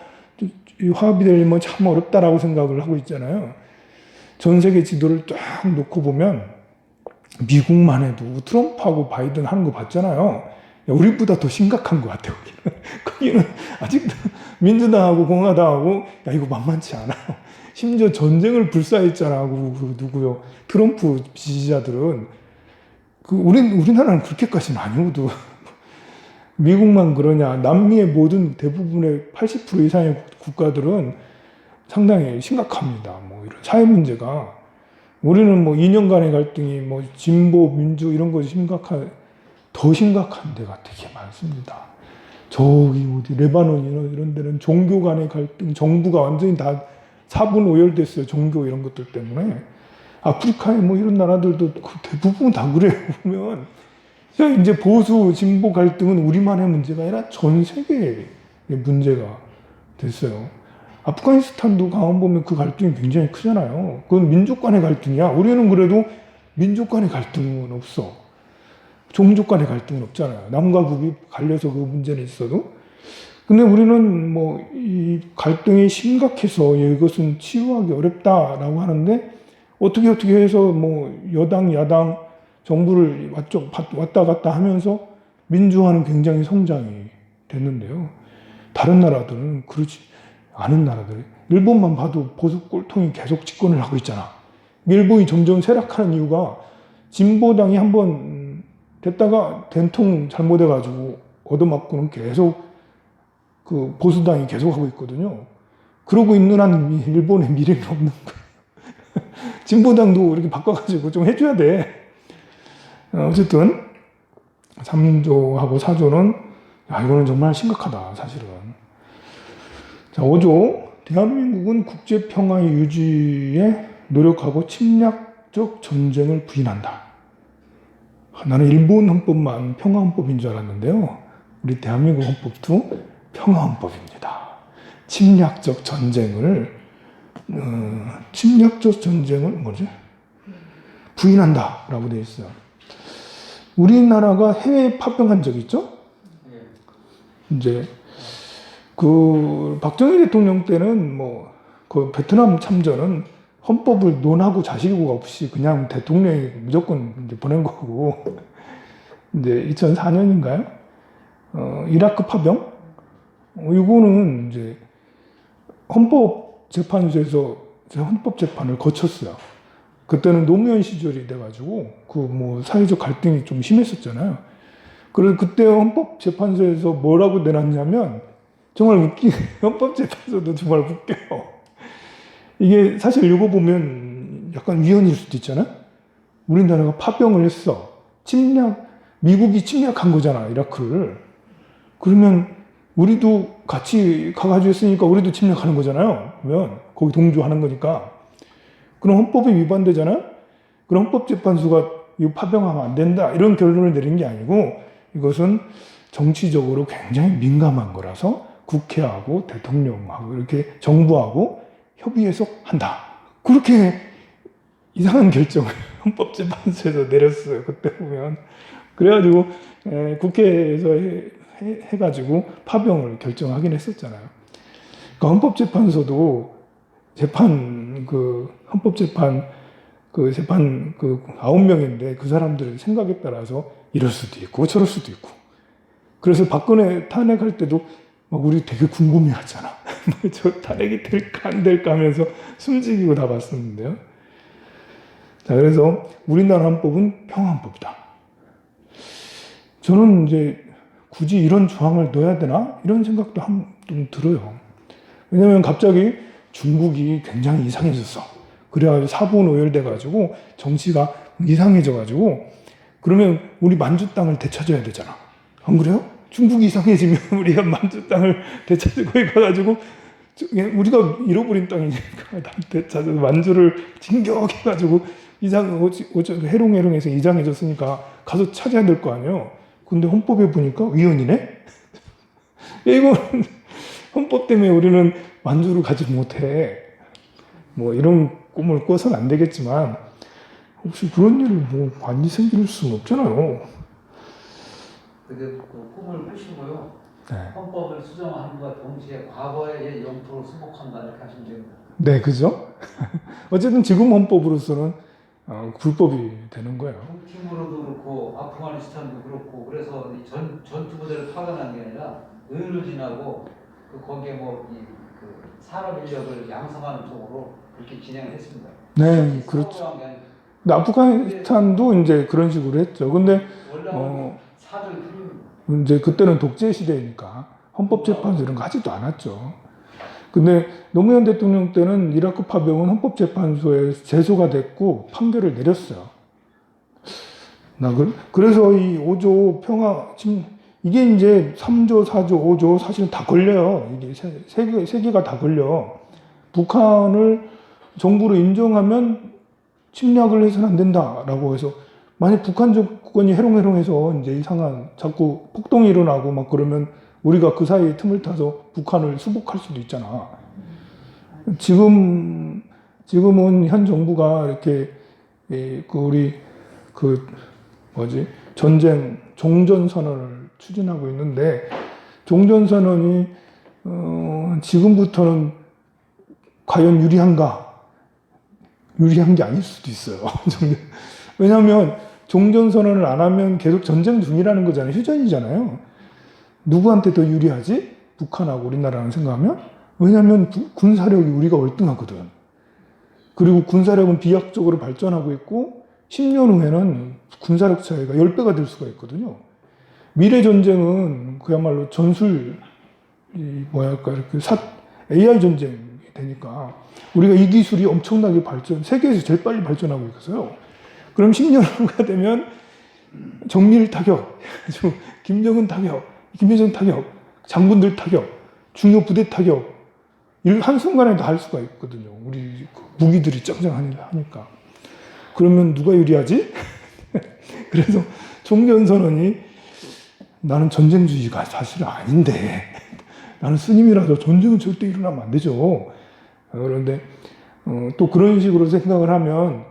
화합이 되려면 참 어렵다라고 생각을 하고 있잖아요. 전 세계 지도를 쫙 놓고 보면 미국만 해도 트럼프하고 바이든 하는 거 봤잖아요. 우리보다 더 심각한 것 같아요. 거기는 아직도 민주당하고 공화당하고 야 이거 만만치 않아요. 심지어 전쟁을 불사했잖아. 누구요? 트럼프 지지자들은 우리나라는 그렇게까지는 아니거든. 미국만 그러냐? 남미의 모든 대부분의 80% 이상의 국가들은 상당히 심각합니다. 뭐 이런 사회 문제가 우리는 뭐 이념 간의 갈등이 뭐 진보 민주 이런 것이 더 심각한 데가 되게 많습니다. 저기 어디 레바논이나 이런 데는 종교 간의 갈등, 정부가 완전히 다 사분 오열됐어요. 종교 이런 것들 때문에. 아프리카의 뭐 이런 나라들도 대부분 다 그래요. 보면 이제 보수 진보 갈등은 우리만의 문제가 아니라 전 세계의 문제가 됐어요. 아프가니스탄도 가만 보면 그 갈등이 굉장히 크잖아요. 그건 민족 간의 갈등이야. 우리는 그래도 민족 간의 갈등은 없어. 종족 간의 갈등은 없잖아요. 남과 북이 갈려서 그 문제는 있어도. 근데 우리는 뭐 이 갈등이 심각해서 이것은 치유하기 어렵다라고 하는데 어떻게 해서 뭐 여당, 야당, 정부를 왔다 갔다 하면서 민주화는 굉장히 성장이 됐는데요. 다른 나라들은 그렇지 않은 나라들. 일본만 봐도 보수 꼴통이 계속 집권을 하고 있잖아. 일본이 점점 쇠락하는 이유가 진보당이 한번 됐다가 된통 잘못해가지고 얻어맞고는 계속 그 보수당이 계속하고 있거든요. 그러고 있는 한 일본의 미래는 없는 거예요. 진보당도 이렇게 바꿔가지고 좀 해줘야 돼. 어쨌든 3조하고 4조는 이거는 정말 심각하다 사실은. 자 5조 대한민국은 국제평화의 유지에 노력하고 침략적 전쟁을 부인한다. 나는 일본 헌법만 평화헌법인 줄 알았는데요. 우리 대한민국 헌법도 평화헌법입니다. 침략적 전쟁을 뭐지? 부인한다라고 되어 있어요. 우리나라가 해외에 파병한 적 있죠? 이제 그 박정희 대통령 때는 뭐 그 베트남 참전은 헌법을 논하고 자시고가 없이 그냥 대통령이 무조건 이제 보낸 거고 이제 2004년인가요? 이라크 파병? 이거는 이제 헌법재판소에서 헌법재판을 거쳤어요. 그때는 노무현 시절이 돼가지고 그 뭐 사회적 갈등이 좀 심했었잖아요. 그래서 그때 헌법재판소에서 뭐라고 내놨냐면 정말 헌법재판소도 정말 웃겨요. 이게 사실 읽어보면 약간 위헌일 수도 있잖아요. 우리나라가 파병을 했어. 미국이 침략한 거잖아, 이라크를. 그러면 우리도 같이 가가지고 했으니까 우리도 침략하는 거잖아요. 그러면 거기 동조하는 거니까. 그럼 헌법에 위반되잖아요. 그럼 헌법재판소가 이거 파병하면 안 된다 이런 결론을 내린 게 아니고 이것은 정치적으로 굉장히 민감한 거라서 국회하고 대통령하고 이렇게 정부하고 협의해서 한다. 그렇게 이상한 결정을 헌법재판소에서 내렸어요. 그때 보면. 그래가지고 국회에서 해가지고 파병을 결정하긴 했었잖아요. 그러니까 헌법재판소도 헌법재판 9명인데 그 사람들 생각에 따라서 이럴 수도 있고 저럴 수도 있고. 그래서 박근혜 탄핵할 때도 막 우리 되게 궁금해 하잖아. 저 탄핵이 될까 안 될까 하면서 숨지기고 다 봤었는데요. 자, 그래서 우리나라 헌법은 평화헌법이다. 저는 이제 굳이 이런 조항을 넣어야 되나? 이런 생각도 좀 들어요. 왜냐면 갑자기 중국이 굉장히 이상해졌어. 그래가지고 사분 오열돼가지고 정치가 이상해져가지고 그러면 우리 만주 땅을 되찾아야 되잖아. 안 그래요? 중국이 이상해지면 우리가 만주 땅을 되찾고 가가지고 우리가 잃어버린 땅이니까 되찾아서 만주를 진격해가지고 해롱해롱해서 이상해졌으니까 가서 찾아야 될 거 아니에요. 근데 헌법에 보니까 위헌이네? 이거 헌법 때문에 우리는 만주를 가지 못해. 뭐 이런 꿈을 꿔서는 안 되겠지만 혹시 그런 일이 뭐 많이 생길 수는 없잖아요. 근데 그 꿈을 꾸시고요. 네. 헌법을 수정함과 동시에 과거의 영토로 수복한다 이렇게 하시면 됩니다. 네, 그죠? 어쨌든 지금 헌법으로서는 불법이 되는 거예요. 북팀으로도 그렇고 아프가니스탄도 그렇고 그래서 이 전투 부대를 파견한 게 아니라 의를 지나고 거기에 그 산업 인력을 양성하는 쪽으로 그렇게 진행을 했습니다. 네, 그렇죠. 근데 아프가니스탄도 이제 그런 식으로 했죠. 근데 사정이 틀립니다. 이제 그때는 독재 시대니까 헌법재판소 이런 거 하지도 않았죠. 근데 노무현 대통령 때는 이라크 파병은 헌법재판소에 제소가 됐고 판결을 내렸어요. 그래서 이 5조 평화 이게 이제 3조, 4조, 5조 사실은 다 걸려요. 이게 세 개가 다 걸려. 북한을 정부로 인정하면 침략을 해서는 안 된다라고 해서 만약 북한 정권이 해롱해롱해서 이제 이상한 자꾸 폭동이 일어나고 막 그러면 우리가 그 사이에 틈을 타서 북한을 수복할 수도 있잖아. 지금은 현 정부가 이렇게 종전선언을 추진하고 있는데 종전선언이 지금부터는 과연 유리한가? 유리한 게 아닐 수도 있어요. 왜냐하면 종전선언을 안 하면 계속 전쟁 중이라는 거잖아요. 휴전이잖아요. 누구한테 더 유리하지? 북한하고 우리나라랑 생각하면? 왜냐하면 군사력이 우리가 월등하거든. 그리고 군사력은 비약적으로 발전하고 있고 10년 후에는 군사력 차이가 10배가 될 수가 있거든요. 미래 전쟁은 그야말로 AI 전쟁이 되니까 우리가 이 기술이 엄청나게 세계에서 제일 빨리 발전하고 있어요. 그럼 10년 후가 되면 정밀 타격, 김정은 타격, 김여정 타격, 장군들 타격, 중요 부대 타격, 한순간에 다 할 수가 있거든요. 우리 무기들이 짱짱하니까. 그러면 누가 유리하지? 그래서 종전선언이 나는 전쟁주의가 사실 아닌데 나는 스님이라서 전쟁은 절대 일어나면 안 되죠. 그런데 또 그런 식으로 생각을 하면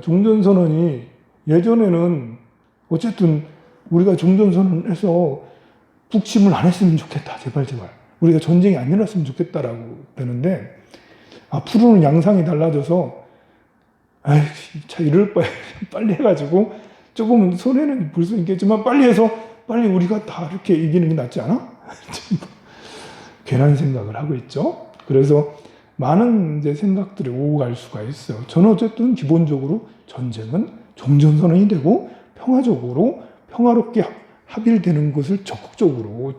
종전선언이 예전에는 어쨌든 우리가 종전선언에서 북침을 안 했으면 좋겠다. 제발. 우리가 전쟁이 안 일어났으면 좋겠다라고 되는데 앞으로는 양상이 달라져서 이럴 바에 빨리 해가지고 조금 손해는 볼 수 있겠지만 빨리 해서 빨리 우리가 다 이렇게 이기는 게 낫지 않아? 괜한 생각을 하고 있죠. 그래서 많은 이제 생각들이 오고 갈 수가 있어요. 저는 어쨌든 기본적으로 전쟁은 종전선언이 되고 평화롭게 합의되는 것을 적극적으로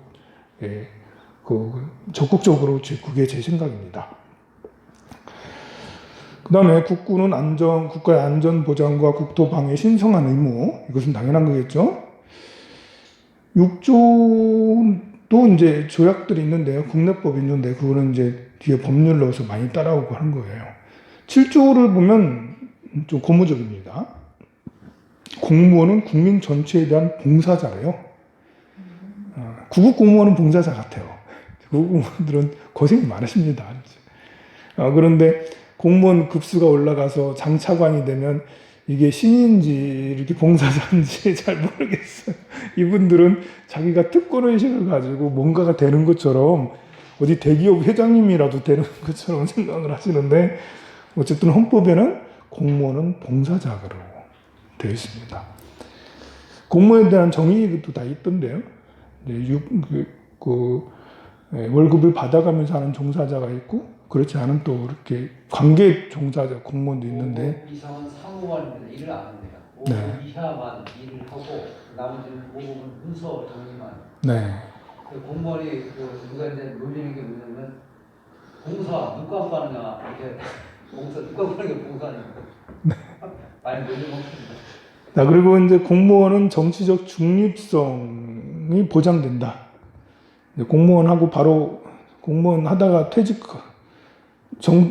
그게 제 생각입니다. 그 다음에 국군은 국가의 안전 보장과 국토 방해 신성한 의무, 이것은 당연한 거겠죠. 6조 또 이제 조약들이 있는데요. 국내법이 있는데 그거는 이제 뒤에 법률 넣어서 많이 따라오고 하는 거예요. 7조를 보면 좀 고무적입니다. 공무원은 국민 전체에 대한 봉사자래요. 구급 공무원은 봉사자 같아요. 구급 공무원들은 고생이 많으십니다. 그런데 공무원 급수가 올라가서 장차관이 되면 이게 신인지 이렇게 봉사자인지 잘 모르겠어요. 이분들은 자기가 특권의식을 가지고 뭔가가 되는 것처럼 어디 대기업 회장님이라도 되는 것처럼 생각을 하시는데 어쨌든 헌법에는 공무원은 봉사자로 되어 있습니다. 공무원에 대한 정의도 다 있던데요. 월급을 받아가면서 하는 종사자가 있고 그렇지 않은 또 이렇게 관계 종사자 공무원도 있는데 5급 이상은 사무관입니다. 일을 안 합니다. 5급 네. 이하만 일을 하고 나머지는 5급은 문서 정리만. 네. 공무원이 누가 이제 놀리는 게 뭐냐면 봉사 누가 하느냐 이렇게 봉사 누가 하는 게 봉사니까 많이 놀려먹습니다. 자, 그리고 이제 공무원은 정치적 중립성이 보장된다. 공무원하고 바로 공무원 하다가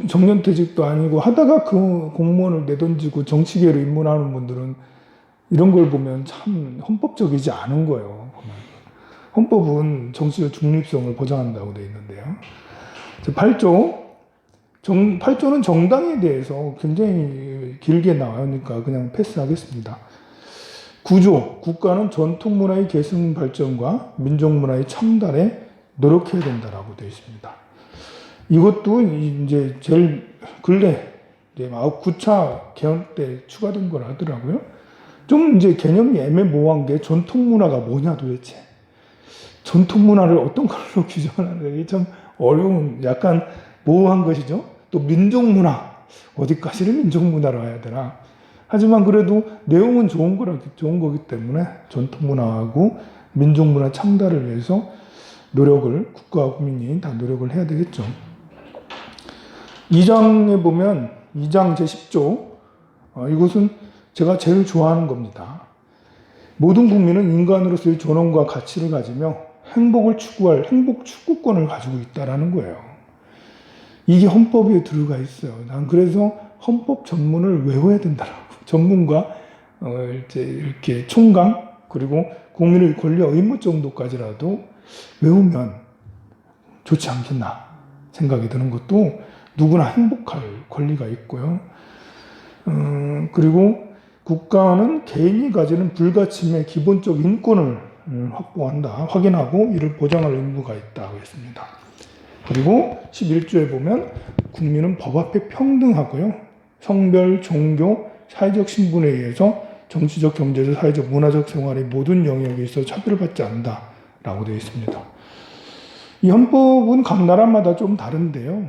정년퇴직도 아니고 하다가 그 공무원을 내던지고 정치계로 입문하는 분들은 이런 걸 보면 참 헌법적이지 않은 거예요. 헌법은 정치적 중립성을 보장한다고 되어 있는데요. 8조는 정당에 대해서 굉장히 길게 나오니까 그냥 패스하겠습니다. 9조, 국가는 전통문화의 계승 발전과 민족문화의 첨단에 노력해야 된다라고 되어 있습니다. 이것도 이제 제일 근래 9차 개헌 때 추가된 걸 하더라고요. 좀 이제 개념이 애매모호한 게 전통문화가 뭐냐 도대체. 전통문화를 어떤 걸로 규정하는 게 참 어려운 약간 모호한 것이죠. 또 민족문화, 어디까지를 민족문화로 해야 되나. 하지만 그래도 내용은 좋은 거기 때문에 전통문화하고 민족문화 창달을 위해서 국가와 국민이 다 노력을 해야 되겠죠. 2장에 보면 2장 제10조 이것은 제가 제일 좋아하는 겁니다. 모든 국민은 인간으로서의 존엄과 가치를 가지며 행복을 추구할 행복 추구권을 가지고 있다라는 거예요. 이게 헌법에 들어가 있어요. 난 그래서 헌법 전문을 외워야 된다라고. 전문가 이제 이렇게 총강 그리고 국민의 권리와 의무 정도까지라도 외우면 좋지 않겠나 생각이 드는 것도 누구나 행복할 권리가 있고요. 그리고 국가는 개인이 가지는 불가침의 기본적 인권을 확인하고 이를 보장할 의무가 있다고 했습니다. 그리고 11조에 보면 국민은 법 앞에 평등하고요. 성별, 종교, 사회적 신분에 의해서 정치적, 경제적, 사회적, 문화적 생활의 모든 영역에 있어 차별받지 않는다라고 되어 있습니다. 이 헌법은 각 나라마다 좀 다른데요.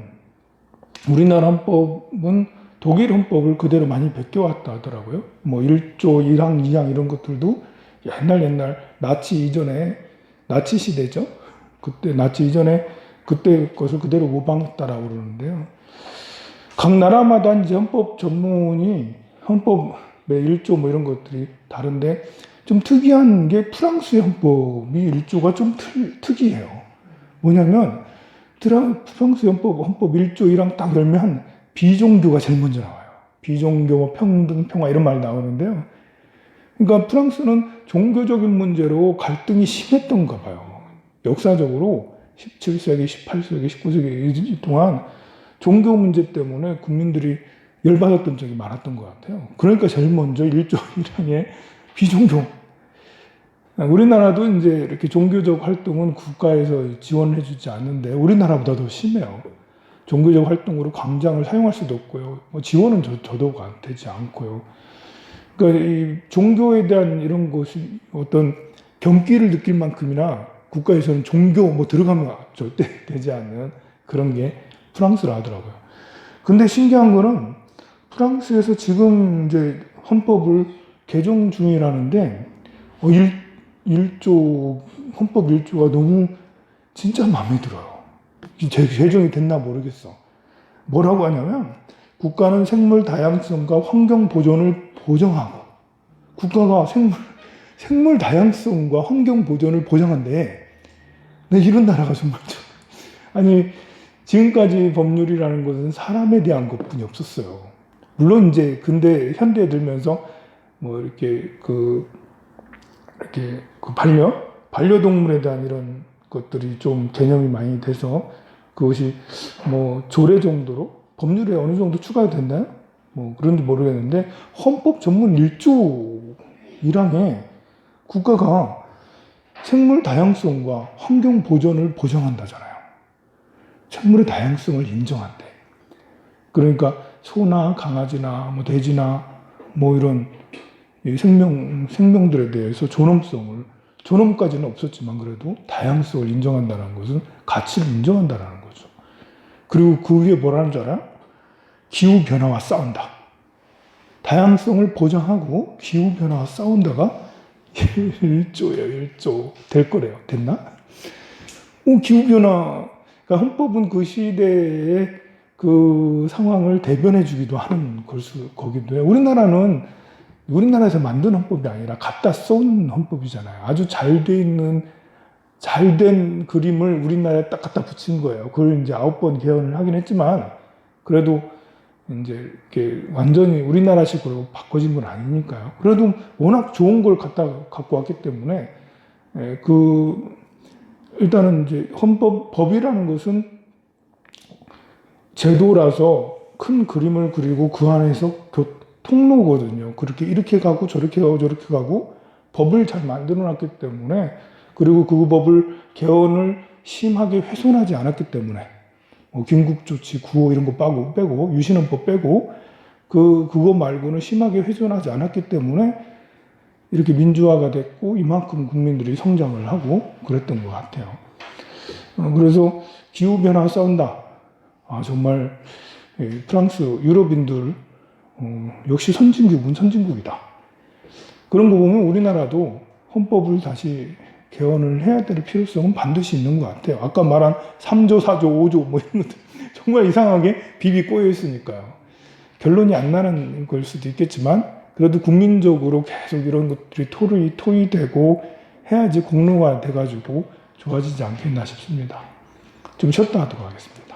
우리나라 헌법은 독일 헌법을 그대로 많이 베껴왔다 하더라고요. 뭐 1조, 1항, 2항 이런 것들도 옛날 나치 이전에 나치 시대죠. 그때 나치 이전에 그때 것을 그대로 모방했다라고 그러는데요. 각 나라마다 이제 헌법 전문이 헌법의 1조 뭐 이런 것들이 다른데 좀 특이한 게 프랑스의 헌법이 1조가 좀 특이해요. 뭐냐면 프랑스 헌법 1조 1항 딱 열면 비종교가 제일 먼저 나와요. 비종교, 평등, 평화 이런 말 나오는데요. 그러니까 프랑스는 종교적인 문제로 갈등이 심했던가 봐요. 역사적으로 17세기, 18세기, 19세기 동안 종교 문제 때문에 국민들이 열받았던 적이 많았던 것 같아요. 그러니까 제일 먼저 1조 1항에 비종교. 우리나라도 이제 이렇게 종교적 활동은 국가에서 지원을 해주지 않는데 우리나라보다 더 심해요. 종교적 활동으로 광장을 사용할 수도 없고요. 뭐 지원은 저도가 되지 않고요. 그러니까 이 종교에 대한 이런 것이 어떤 경기를 느낄 만큼이나 국가에서는 종교 뭐 들어가면 절대 되지 않는 그런 게 프랑스라 하더라고요. 근데 신기한 거는 프랑스에서 지금 이제 헌법을 개정 중이라는데 1조 헌법 1조가 너무 진짜 마음에 들어요. 제정이 됐나 모르겠어. 뭐라고 하냐면 국가는 생물 다양성과 환경 보존을 보장하고 국가가 생물 다양성과 환경 보존을 보장한데 네, 이런 나라가 정말 좀. 아니, 지금까지 법률이라는 것은 사람에 대한 것뿐이 없었어요. 물론 이제 근데 현대에 들면서 뭐 이렇게 그 반려동물에 대한 이런 것들이 좀 개념이 많이 돼서 그것이 뭐 조례 정도로 법률에 어느 정도 추가가 됐나요? 뭐 그런지 모르겠는데 헌법 전문 1조 1항에 국가가 생물 다양성과 환경 보전을 보장한다잖아요. 생물의 다양성을 인정한대. 그러니까 소나 강아지나 뭐 돼지나 뭐 이런 생명들에 대해서 존엄까지는 없었지만 그래도 다양성을 인정한다는 것은 가치를 인정한다는 거죠. 그리고 그 위에 뭐라는 줄 알아요? 기후변화와 싸운다. 다양성을 보장하고 기후변화와 싸운다가 1조예요, 1조. 될 거래요. 됐나? 기후변화, 그러니까 헌법은 그 시대의 그 상황을 대변해 주기도 하는 거기도 해요. 우리나라에서 만든 헌법이 아니라 갖다 써온 헌법이잖아요. 아주 잘 된 그림을 우리나라에 딱 갖다 붙인 거예요. 그걸 이제 9번 개헌을 하긴 했지만, 그래도 이제 이렇게 완전히 우리나라식으로 바꿔진 건 아니니까요. 그래도 워낙 좋은 걸 갖고 왔기 때문에, 일단은 이제 법이라는 것은 제도라서 큰 그림을 그리고 그 안에서 통로거든요. 그렇게 이렇게 가고 저렇게 가고 법을 잘 만들어 놨기 때문에, 그리고 그 법을 개헌을 심하게 훼손하지 않았기 때문에, 긴급조치 9호 이런 거 빼고 유신헌법 빼고 그거 말고는 심하게 훼손하지 않았기 때문에 이렇게 민주화가 됐고 이만큼 국민들이 성장을 하고 그랬던 것 같아요. 그래서 기후변화 싸운다. 정말 프랑스 유럽인들 역시 선진국은 선진국이다. 그런 거 보면 우리나라도 헌법을 다시 개헌을 해야 될 필요성은 반드시 있는 것 같아요. 아까 말한 3조, 4조, 5조 뭐 이런 것들 정말 이상하게 비비 꼬여 있으니까요. 결론이 안 나는 걸 수도 있겠지만 그래도 국민적으로 계속 이런 것들이 토의되고 해야지 공론화 돼가지고 좋아지지 않겠나 싶습니다. 좀 쉬었다 하도록 하겠습니다.